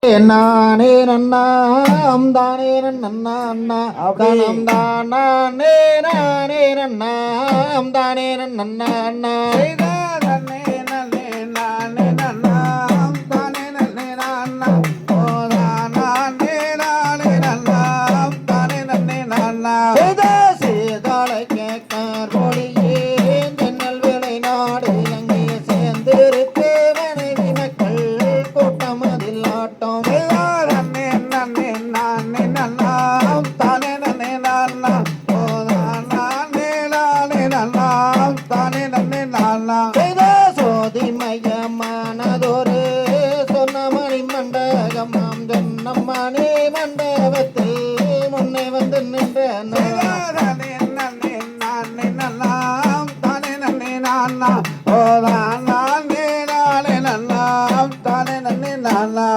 நானே நன்னாம் தானே நன்னா தானம் தானே நானே நன்னாம் தானே நன்னா நன்னே நன்னே நானே நன்னாம் தானே நன்னே நன்னா நானே நானே நன்னாம் தானே நன்னே நன்னா சேதாளை கேட்கார் மொழியே ஜன்னல் வேலை நாடு அங்கே சேர்ந்திருக்கு மனைவி மக்கள் கூட்டம் அதில் ஆட்டம் நன்னே நன்னே நானே நன்னாம் தானே நன்னே நன்னா நானே நானே நன்னாம் தானே நன்னே நன்னா சோதி மையமானதொரு சொன்னமணி மண்டகமாம் சொன்னம்மணி மண்டபத்தில் முன்னே வந்து நின்ற நானே நன்னே நானே நன்னாம் தானே நன்னே நன்னா நானே நானே நன்னாம் தானே நன்னே நன்னா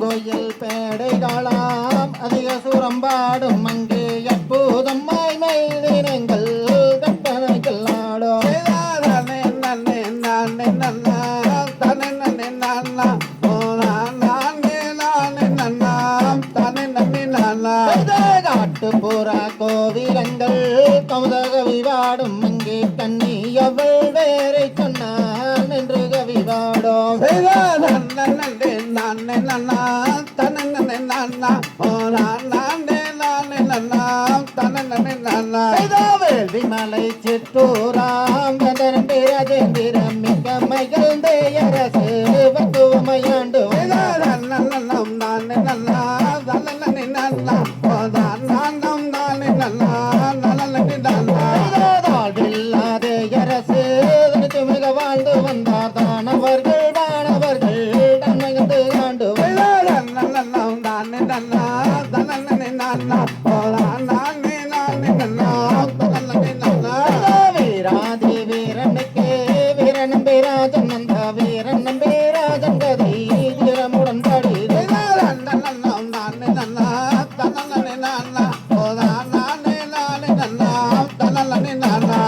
கோயில் பேடைகளாம் அதிக சூரம்பாடும் அங்கே எப்போதும் மைமைதினங்கள் கட்டணைகள் ஆடும் நன்னே நன்னே நானே நன்னா தானே நன்னே நன்னா நானே நானே நன்னாம் தானே நன்னே நன்னா காட்டுப்புற கோவிலங்கள் கௌதக விவாடும் அங்கே கண்ணி அவள் வேரை சொன்னான் என்று கவிவாடும் நன்னே நானே நன்னா தானே நன்னே நன்னா நானே நானே நன்னாம் தானே நன்னே நன்னா வேள்வி மலை சிற்றூராம் ராஜேந்திரம் மிக்க மகிழ்ந்த அரசு வத்துவமையாண்டு நன்னம் நானே நன்னா தானே நன்னா நானம் நானே நன்னா நலனே நன்னா இல்லாத அரசு மிக வாழ்ந்து வந்தார் தானவர்கள் வானவர்கள் தன்மகந்து ஆண்டு நன்னம் நானே நன்னா தானே நன்னா நானே நானே நன்னா தானே நன்னா வீராதி வீரனுக்கு வீரன் பேராஜன் அந்த வீரன் பேராஜன் கதை வீரமுடன் பாடி நன்னம் நானே நன்னா தானே நன்னா நானே நானே நன்னா தானே நன்னா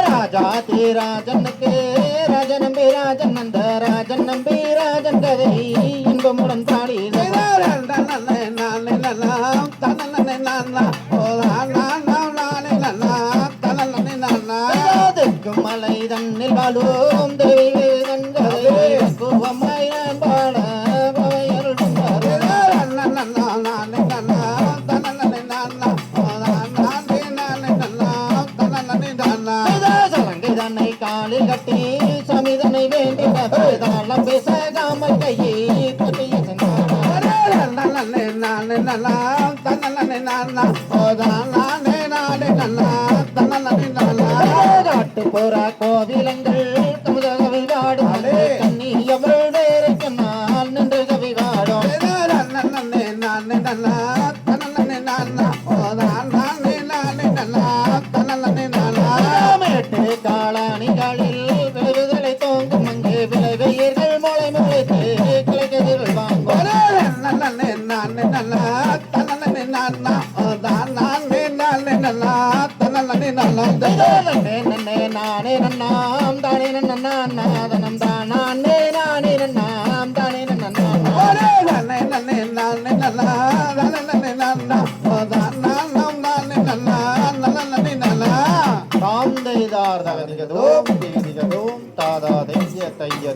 ராஜா தீராஜனுக்கு ராஜன் பேராஜன் அந்த ராஜன் நம்பீராஜன் கதை இன்பமுடன் பாடி நானே நானே நன்னா தானே நன்னா நானே நன்னா தானே நன்னா மலை தன்னில் வாழும் தெய்வ கதை குவமாய் நான் பாட பவையருள் நானே நன்னா தானே நன்னா நானே நானே நன்னா தானே நன்னா சலங்கை தன்னை காலில் கட்டி சமிதனை வேண்டி தாளம் பேசாமல் கையை பற்றிய நானே நானே நன்னா தானே நன்னா நானே நானே நன்னா தானே நன்னா காட்டுப்புற கோவிலங்கள் கமுதக விவாடும் கண்ணி எவள் வேறு சொன்னால் நின்று கவி வாடும் நன்னே நானே நன்னா தானே நன்னா நானே நானே நன்னா தானே நன்னா மேட்டு காளானிகளில் விளைவுகளை தோங்கும் அங்கே விளைவெயர்கள் மொளை முளைத்து கிளைக்கதிர்கள் வாங்கும் நன்னே நானே நன்னா தானே நன்னா நானே நானே நன்னா தானே நன்னா நன்னே நானே நன்னா